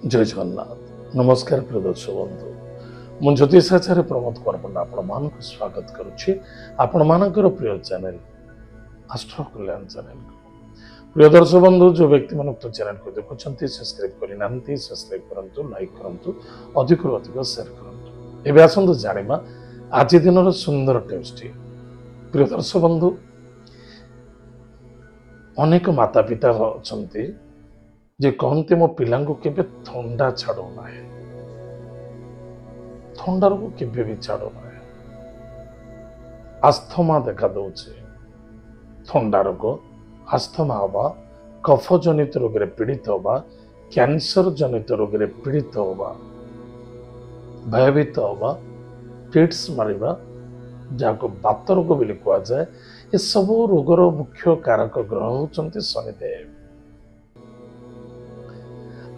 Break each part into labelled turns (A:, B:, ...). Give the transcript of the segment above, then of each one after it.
A: जय जगन्नाथ नमस्कार प्रिय दर्शक बंधु मु ज्योतिषाचार्य प्रमोद कुमार आपण मान स्वागत करुच्ची आपण मानकर प्रिय चैनल आस्ट्रो कल्याण चैनल प्रिय दर्शक बंधु जो व्यक्ति मान चैनल को देखुं सब्सक्राइब करना सब्सक्राइब करूँ लाइक करूँ अधिक अधिक शेयर करूँ एवं आसतु जाना आज दिन सुंदर टिप्स प्रिय दर्शक बंधु अनेक माता पिता अच्छा जे कहते मो पिला केबे थंडा छाड़ू ना थंडा रोग केबे भी छाड़ू ना आस्थमा देखा दौचे थंडा रोग आस्थमा हवा कफ जनित रोग रे पीड़ित हवा कैंसर जनित रोग रे पीड़ित हवा भयभीत हवा फिट्स मारिबा जाको बात रोग बोली कह जाए ये सब रोगर मुख्य कारक ग्रह होचंती शनिदेव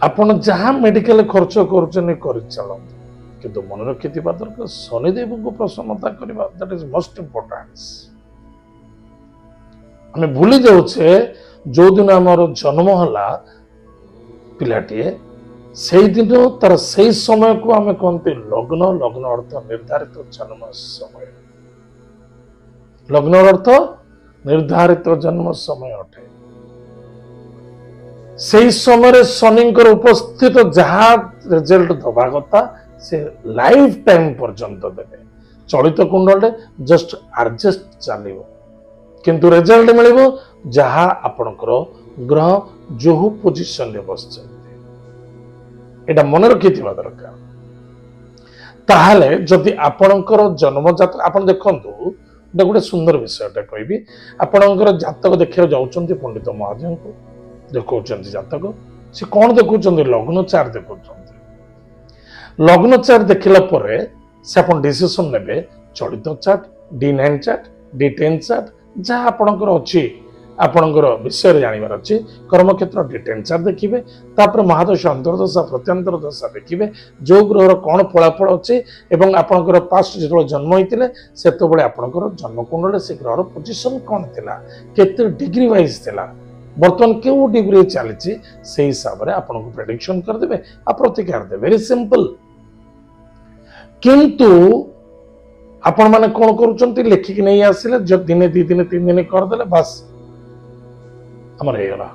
A: आपण जहाँ मेडिकल खर्च कर चलते किंतु मन रखि दरकार शनिदेव को प्रसन्नता करवा दैट इज मोस्ट इम्पोर्टेंट आम भूली जाऊे जो दिन आमर जन्म है पिलाटीए से दिन तार से समय को आम कहते लग्न लग्न अर्थ निर्धारित जन्म समय लग्न अर्थ निर्धारित जन्म समय अटे से समय शनिकर उपस्थित जहाँ रिजल्ट दबा कथा से लाइफ टाइम पर्यंत देवे चलित कुंडल जस्ट एडजस्ट चलो किंतु रिजल्ट मिल जहाँ आपणकर ग्रह जो पोजिशन में बस मन रखि दरकार ताहले जदि आपणकर जन्मजात आप देखु गोटे सुंदर विषयटा कहबी आपणकर जातक देखा जाऊँ पंडित महादेव को देखो जातक से कौन देखुं लग्न चार देखुं लग्न चार देखला से आप डिसीजन ने चलित chart D9 chart D10 chart जहाँ आपणकर अच्छी आपणकर विषय जानवर अच्छी कर्मक्षेत्र D10 चार्ट देखिए तापर महादशा अंतर्दशा प्रत्यंतर दशा देखिए जो ग्रहर कौन फलाफल अच्छी एवं आपणकर पास्ट जो जन्म होते से आपणकर जन्मकुंडल से ग्रहर पोजिशन कौन थिला केते डिग्री वाइज थिला बर्तमान क्यों डिग्री चली से हिसाब से आपको प्रेडिक्शन करदे आ प्रतिकार दे वेरी सिंपल किंतु आपण माने कौन करूचंती लेखिक नहीं आसिले जब दिने दी दिन तीन दिन करदे बस हमर हे गला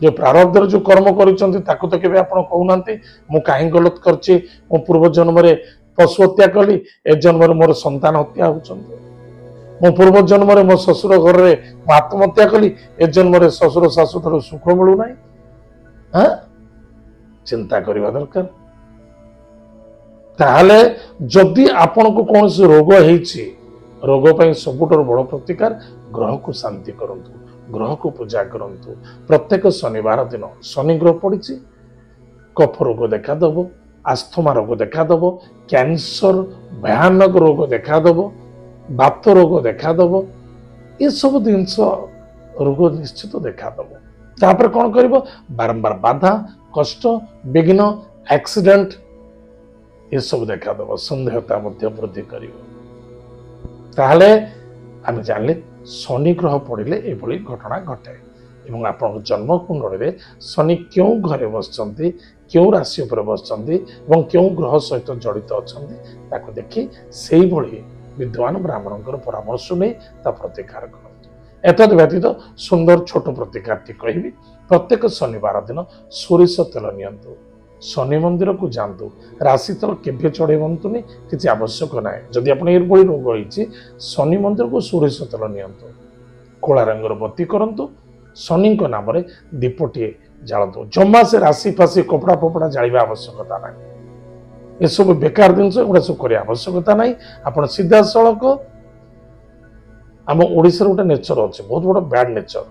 A: जो प्रारब्ध जो कर्म करूचंती ताकू तो केबे आपण कहउनांती मु काहे गलत करछि मु पूर्व जन्म रे पशु हत्या कली ए जन्म रे मोर संतान हत्या होचंती मो पूर्व जन्म रे मो ससुर घर रे आत्महत्या कली ए जन्म रे ससुर शाशु ठार सुख मिलू ना हाँ चिंता करवा दरकार ताहले जदि आपण को कौन से रोग होईछि रोग पई सबुठर बड़ प्रतिकार ग्रह को शांति करंतु ग्रह को पूजा करंतु प्रत्येक शनिवार दिन शनि ग्रह पड़िछि कफ रोग देखा दबो आस्थमा रोग देखा दबो कैंसर भयानक रोग देखा दबो बात रोग देखादब ये सब जिनस रोग निश्चित देखादब तापर कौन कर बारंबार बाधा कष्ट विघ्न एक्सीडेंट ये सब देखादब संदेहता वृद्धि कर आम जानले शनि ग्रह पड़े ये घटना घटे एवं आप जन्म कुंडल शनि क्यों घरे बसचंती क्यों राशि उपर बसचंती एवं क्यों ग्रह सहित जड़ित अच्छा देखी से भली विद्वान ब्राह्मण परामर्श नहीं प्रतिकार कर एतद व्यतीत सुंदर छोट प्रतिकार कहबी प्रत्येक शनिवार दिन सोरिष तेल नियंतु शनि मंदिर को जातु राशि तेल केवे चढ़ेबंतुनि किसी आवश्यक ना जदि आप रोग होती शनि मंदिर को सोरिष तेल नियंतु कला रंगर बत्ती करंतु शनि नाम दीपटे जालतु जमा से राशि फाशी कपड़ा फपड़ा जाड़ा आवश्यकता ना ये सब बेकार जिनस गुड़ा सब कर आवश्यकता ना आप सीधा सड़क आम ओडिशा गोटे नेचर अच्छे बहुत बड़ा बैड नेचर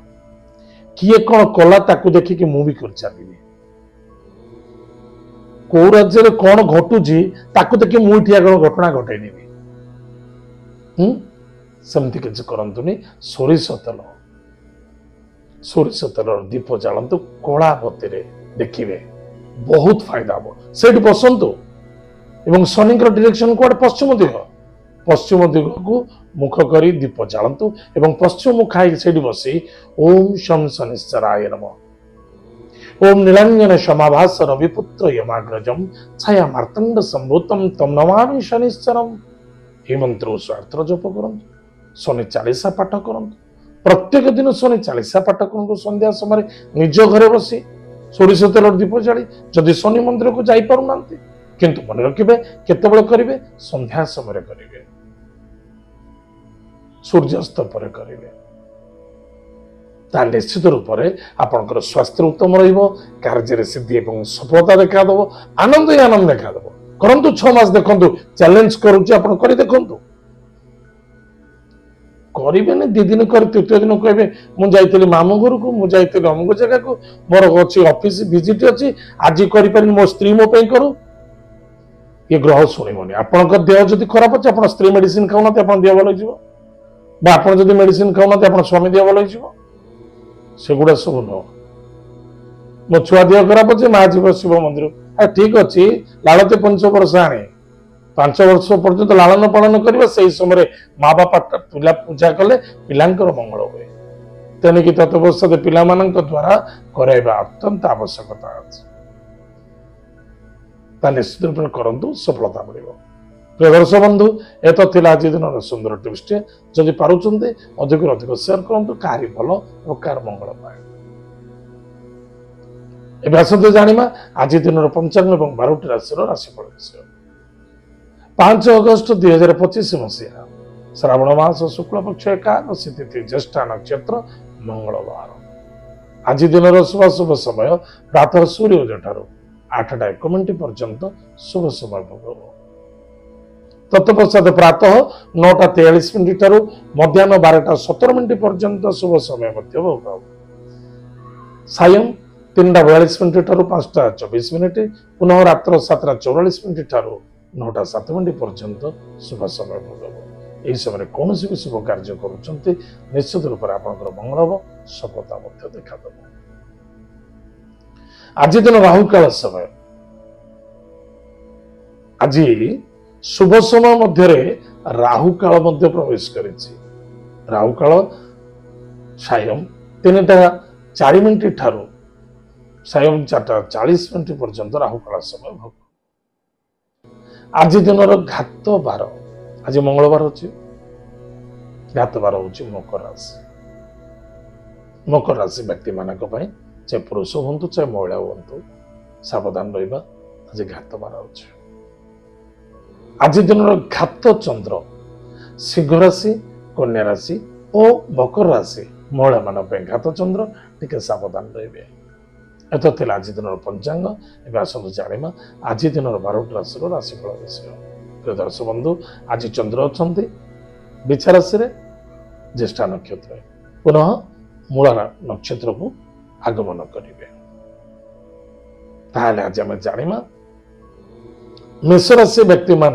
A: किए कौन कला ताकू देखिकी मु भी कर चली कौ राज्य कौन घटुची ताकू देखिए मुठिया कौन घटना घटे सेमती किसी करंतुनी सोरिष तेल दीप जालतु कला बत्ती देखिए बहुत फायदा हम से बसतु एवं शनि डायरेक्शन कौन पश्चिम दिग को मुख कर दीप जालतु एवं पश्चिम मुखा से बसी ओम शम शनिश्चराय नमः ओम नीलांजन समाभास रविपुत्र यमाग्रजम छाया मार्तंड संभूतम तम नमामि शनिश्चरम। ये मंत्र स्वार्थ जप करंतु, शनि चालीसा पाठ करंतु, प्रत्येक दिन शनि चालीसा पाठ करंतु। संध्या समय निज घरे बसी सोरिष तेल दीप जाली जदि शनि मंदिर को जाई पारु नांती किंतु मन रखिबे केतेबेले करिवे, संध्या समय करिवे, सूर्यास्त पर करिवे। ता निश्चित रूप से आपंकर स्वास्थ्य उत्तम रहिबो, कार्य सिद्धि और सफलता देखा दब, आनंद ही आनंद देखा दब। करंतु 6 मास देखंतु, चैलेंज करूची आपण करि देखंतु, करिबेनी 2 दिन कर तृतीय दिन कहबे मु जाइतली मामू घर को, मु जाइतली अमुक जगह को, मोर अछि ऑफिस विजिट अछि, आज करि परिन मो स्त्री मो पे करू। ये ग्रह सुनिबोनी। आपनकर देह जदि खराब अछि, आपण स्त्री मेडिसिन खाउनाते आपण देह भल होइजिवो, बा आपण जदि मेडिसिन खाउनाते आपण स्वामी देह भल होइजिवो। सेगुड़ा सब न मो छुआ देह खराब अच्छे माँ जीव शिव मंदिर ठीक अच्छे लालते 5 वर्ष आने 5 वर्ष पर्यंत लालन पालन करवा से समय माँ बापा पिला पूजा कले पिलांकर मंगल हुए। तेणुक तत्पश्चात पिला द्वारा कराइबा अत्यंत आवश्यकता अच्छे। निश्चित रूप करंतु, सफलता मिल। प्रिय दर्शक बंधु, एत थिला आज दिन सुंदर टिप्स जदि पारुचंते अधिक अधिक शेयर करंतु, कारी भल और कार मंगल पाए। एबे आसंते जानिमा आज दिन पंचांग और 12टी राशि राशिफल विषय। 5 अगस्त 2025 मसीहा श्रावण मास शुक्ल पक्ष एकादशी तिथि ज्येष्ठा नक्षत्र मंगलवार। आज दिन शुभ समय प्रातः सूर्योदय ठारू 8:01 पर्यंत शुभ समय भोग। तत्पश्चात प्रातः 9:43 ठारू मध्याह्न 12:17 पर्यंत शुभ समय भोग। सायं 3:42 ठारू 5:24 पुनः रात्र 7:44 ठारू 9:07 पर्यंत शुभ समय भोग। यही समय कौन भी शुभ कार्य करुँच निश्चित रूप से आपंकर मंगल हम, सफलता देखा देव। आज दिन राहुकाल समय। आज शुभ समय मध्य राहुकाल प्रवेश करिछि। राहुकाल सायं 3:04 ठारू सायं 4:40 पर्यंत राहुकाल समय भोग। आज दिन घात बार। आज मंगलवार अच्छे घात बार हूँ मकर राशि। मकर राशि व्यक्ति मान चाहे पुरुष हूँ चाहे महिला हूँ सावधान रहा। आज घात बार अच्छे। आज दिन घात चंद्र सिंह राशि, कन्या राशि और मकर राशि महिला मान घात चंद्र टिके सावधान रहे। एत थिला आज दिन पंचांग। एवं आसतु जानिमा आज दिन 12टी राशि राशिफल विषय। प्रिय दर्शक बंधु, आज चंद्र अच्छा बिछा राशि ज्येष्ठा नक्षत्र पुनः मूला नक्षत्र को आगमन करेंगे। ताहले आज आम जानिमा मेष राशि व्यक्ति मान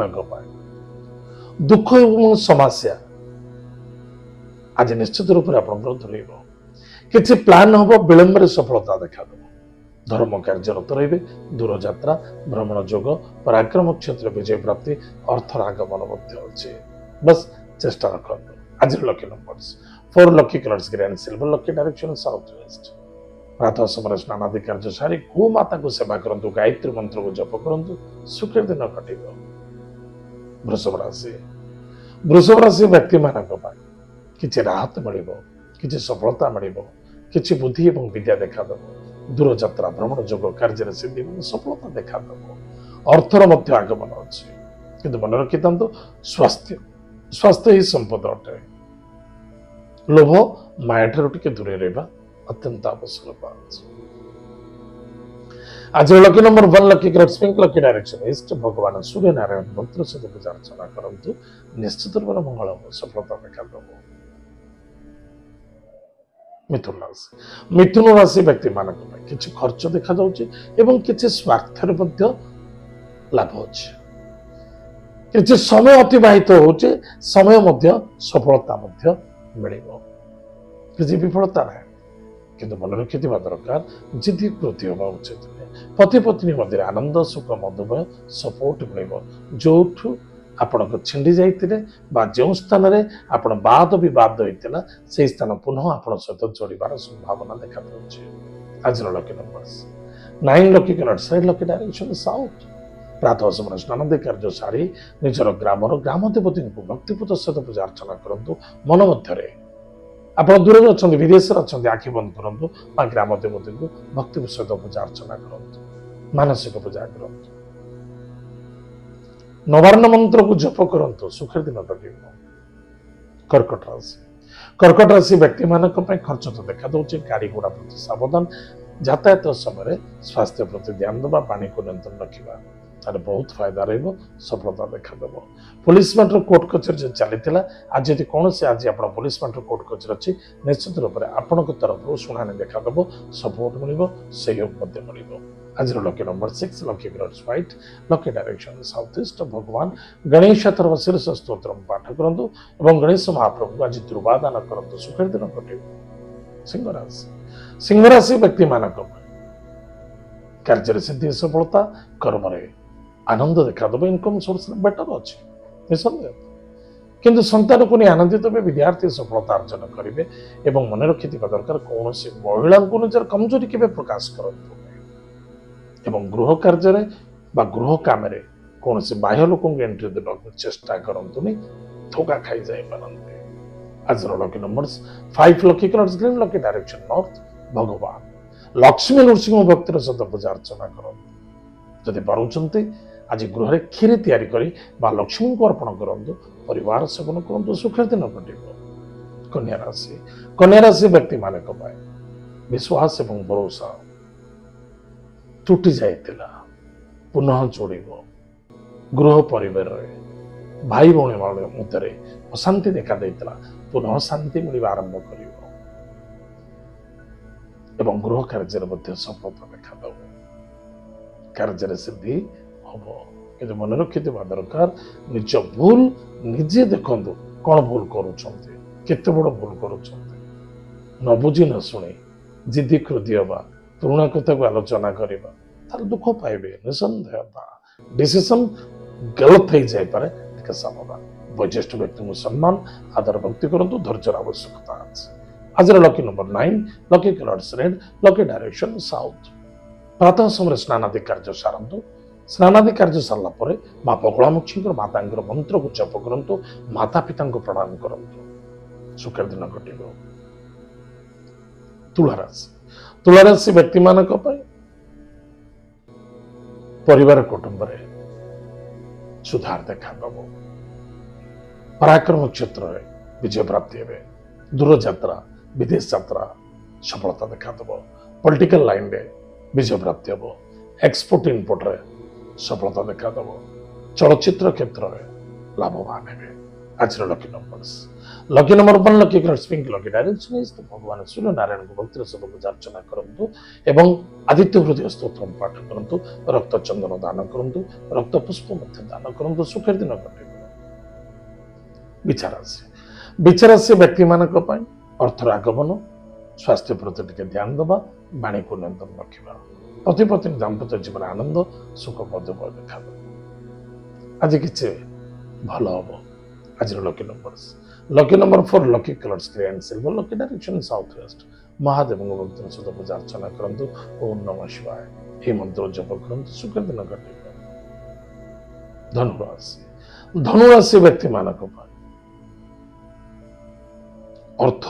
A: दुख और समस्या आज निश्चित रूप से आप दूर किसी प्लान हम विलंब सफलता देखा। धर्म कार्यरत रहे, दूर यात्रा भ्रमण योग पराक्रम क्षेत्र विजय प्राप्ति अर्थर आगमन अच्छे। बस चेष्टा रखु। आज lucky numbers 4 lucky colours green silver lucky direction south west. प्रातः समय स्नान आदि कार्य सारी गो माता को सेवा करंतु, गायत्री मंत्र को जप करंतु, सुखी दिन कटिब। वृषभ राशि। वृषभ राशि व्यक्ति मानक किसी राहत मिल, किसी सफलता मिल, किसी बुद्धि और विद्या देखा देव। दूर यात्रा भ्रमण योग कार्य सिद्धि सफलता देखा देव। अर्थर मध्य आगमन अच्छे किंतु मन रखी था स्वास्थ्य स्वास्थ्य ही संपद अटे। लोभ माया ठार टिके दूरे रहा अत्यंत आवश्यकता। आज lucky number 1 lucky grapes pink lucky direction east. भगवान सूर्य नारायण मंत्र सहित पूजा अर्चना करंतु, निश्चित रूप से मंगल सफलता देखा देव। मिथुन राशि। मिथुन राशि व्यक्ति मान किसी खर्च देखा कि स्वार्थ लाभ अच्छे। किसी समय अतिबाहित हो समय सफलता मिल, किसी विफलता ना किंतु मन रखि दरकार जिद्दी वृद्धि होगा उचित। पति पत्नी मध्य आनंद सुख मधुमय सपोर्ट मिल। जो आपण छिंडी जाइए जो स्थान में आपण वाद विवाद होता से स्थान पुनः आप सहित जोड़ार संभावना देखा। आज lucky numbers 9 lucky colours red lucky direction south प्रातः समय स्नान दे कार्य सारी निजर ग्रामर ग्राम देवती को भक्तिपूत सहित पूजा अर्चना करूँ मन मध्य आप दूर अच्छा विदेश अच्छा आखि बंद करूँ ग्राम देवती को भक्ति सहित पूजा अर्चना करूँ मानसिक पूजा करूँ नवार्ण मंत्र को जप करूँ सुखर दिन कटे कर्कट राशि व्यक्ति मान खर्च तो देखा दूसरे गाड़ी घोड़ा प्रति सावधान यातायात समय स्वास्थ्य प्रति ध्यान देवा पानी को नियंत्रण रखा तार बहुत फायदा रफलता देखादेव पुलिस मैटर कोर्ट कचेरी चली आज यदि कौन से आज आप पुलिस मैटर कोर्ट कचेरी अच्छी निश्चित रूप से आपण तरफ शुणानी देखादेव सपोर्ट मिल सहयोग मिल आज lucky number 6 lucky colours white lucky direction south east भगवान गणेश अथवा शीर्ष स्तोत्र पाठ करूँ और गणेश महाप्रभु को आज दुर्वादान करूँ सुखर दिन कटे सिंह राशि व्यक्ति मान कार्य सिद्धि सफलता कर्म आनंद देखादेव इनकम सोर्स बेटर अच्छी निसंदेह किंतु संतान को नहीं आनंदित तो विद्यार्थी सफलता अर्जन करेंगे एवं मन रखि दरकार कौन सी महिला को निजर कमजोरी के प्रकाश करते एवं गृह कार्य गृह काम कौन से बाह्य लोक एंट्री देवा चेष्टा करतुनि धोखा खाई जाए पारते आज lucky numbers 5 lucky colours green lucky direction north भगवान लक्ष्मी नृसिंह भक्तिर सहित पूजा अर्चना करते जदि पार्टी आज गृह क्षीर तैयारी करी लक्ष्मी को अर्पण करूँ परिवार सेवन करूँ सुखर दिन कटे कन्या राशि व्यक्ति मान विश्वास एवं भरोसा टूटी जाइतिला पुनः जोड़ गृह परिवार भाई भौणी मध्य अशांति देखा देता पुनः शांति मिलवा आरंभ कर गृह कार्य सफलता देखा कार्य सिद्धि हम कि मन रखि दरकार निज भूल निजे देखु कौन भूल करते बड़ भूल कर न बुझी न शुणी जिद्दी क्रोधी हवा पुराणा कथा को आलोचना करवा तार दुख पाइबे निसंदेहता डिसीजन गलत हो जाए सावधान वैज्येष्ठ व्यक्ति को सम्मान आदर भक्ति करूँ धैर्य आवश्यकता आज lucky number 9 lucky colours red lucky direction south प्रातः समय स्नानादि कार्य सारंतु स्नानादि कार्य सारा पर माँ बगलामुखी माता मंत्र को जप करूँ माता पिता को प्रणाम करूँ सुखर दिन कटे तुला राशि व्यक्ति मान परिवार कुटुंब सुधार देखा पराक्रम क्षेत्र में विजय प्राप्ति हे दूर यात्रा विदेश यात्रा सफलता देखा पॉलिटिकल लाइन रे विजय प्राप्ति हम एक्सपोर्ट इनपोर्ट रे सफलता देखा चलचित्र क्षेत्र में लाभवान हे आज lucky numbers lucky number 1 lucky colours pink lucky direction is भगवान सूर्य नारायण को भक्तिर सब पूजा अर्चना करूँ एवं आदित्य हृदय स्तोत्र पाठ करूँ रक्त चंदन दान करूँ रक्त पुष्प दान करूँ सुखर दिन कटे विचारासी व्यक्ति मान अर्थर आगमन स्वास्थ्य प्रति टिके ध्यान देवा वाणी को नियंत्रण रखा पति पत्नी दाम्पत्य जीवन आनंद सुख मधुमय देखा आज कि भल हम आज lucky number 4 lucky colours grey and silver lucky direction south west Mahadev भक्ति सहित पूजा अर्चना करूँ ओम नमः शिवाय ये मंत्र जप करूँ सुखर दिन कटे धनुराशि व्यक्ति मान अर्थ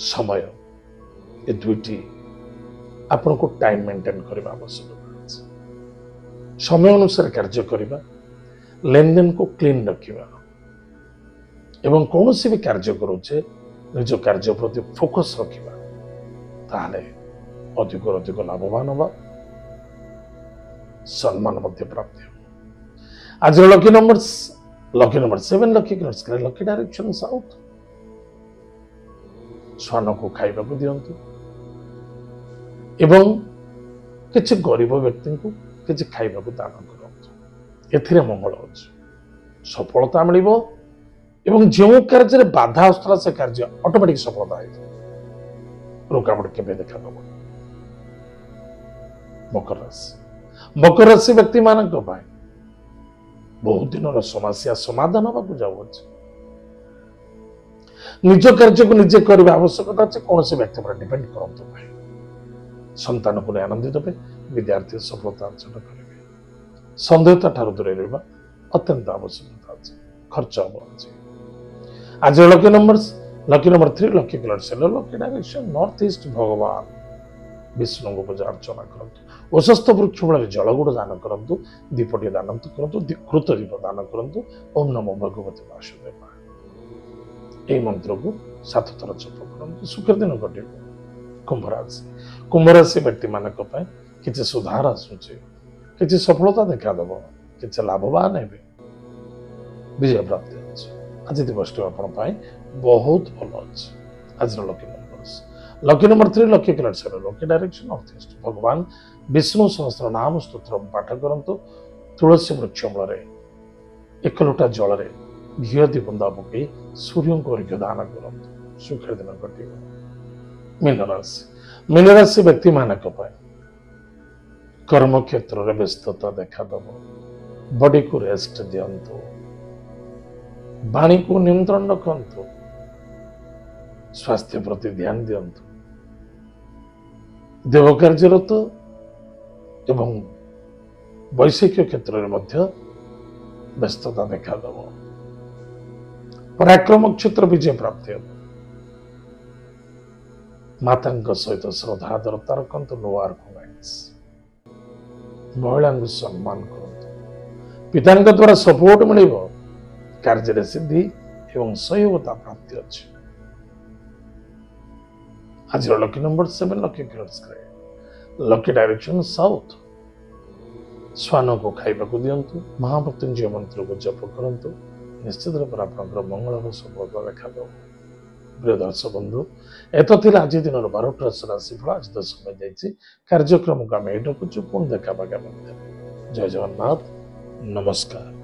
A: समय ये दुईटी आपण को टाइम मेंटेन करने आवश्यक समय अनुसार कार्य करने लेन देन को क्लीन रखा एवं कौन सी भी कार्य करुचे निज कार्य प्रति फोकस रखा ताहले अधिक अधिक लाभवान हवा सम्मान प्राप्ति आज lucky number 7 lucky colours lucky direction south स्वान को खाइबा को दियंतु एवं किसी गरीब व्यक्ति को किसी खाइबा को दान करंतु एथिरे मंगल अछि सफलता मिलिबो एवं जो कार्य बाधा आसला से कार्य ऑटोमेटिक सफलता हो रुकावट केबे देखा दब मकर राशि व्यक्ति मान बहुत दिन समस्या समाधान होगा जाऊ निज कार्य को निजे करने आवश्यकता अच्छे कौन से व्यक्ति पर डिपेंड करते संतान को आनंद देवे विद्यार्थी सफलता अर्जन करेंगे सन्देहता ठार दूरे रहा अत्यंत आवश्यकता अच्छे खर्च हम अच्छे आज लकी नंबर 3 लकी कलर सेल लकी डायरेक्शन नॉर्थ ईस्ट भगवान विष्णु को पूजा अर्चना करूँ ओषस्थ वृक्ष मूल जलगुड़ दान करूँ दीपटी दान करूँ कृत दीप दान करूँ ओम नमो भगवती वासुदेव यह मंत्र को 7 थर जप करूँ सुखर दिन कटे कुंभ राशि व्यक्ति मान किसी सुधार आसूचे किसी सफलता देखादेव किसी लाभवान है विजय प्राप्ति अच्छे आज दिवस बहुत भल अच्छे आज लकी नंबर 3 लकी कलर सेल लकी डायरेक्शन नॉर्थ ईस्ट भगवान विष्णु सहस्र नाम स्तोत्र पाठ करंतु तुलसी वृक्ष मूल एक लोटा जल घी दी बुंदा पकई सूर्य को अर्घ्य दान करंतु सुखर दिन कटे मीन राशि व्यक्ति मान कर्म क्षेत्र में व्यस्तता देखादेव बॉडी को रेस्ट दिंतु वाणी को नियंत्रण रखु स्वास्थ्य प्रति ध्यान दिंतु देव कार्यरत एवं वैषयिक क्षेत्र में व्यस्तता देखादेव पराक्रम क्षेत्र विजय प्राप्ति माता सहित श्रद्धा आदरता रखु नो आर्गुमेंट्स महिला सम्मान करूँ पिता द्वारा सपोर्ट मिल कार्य सिद्धि एवं सहयोगता प्राप्ति अच्छी आज lucky number 7 lucky colours lucky direction south श्वान को खाइबा को दिंतु महामृत्युंजय मंत्र को जप करंतु निश्चित रूप से मंगल और सफलता देखा प्रिय दर्शक बंधु एत आज दिन 12टा राशिफल आज तो समय जाइए कार्यक्रम को आम रखुचु पुणी देखा जय जगन्नाथ नमस्कार।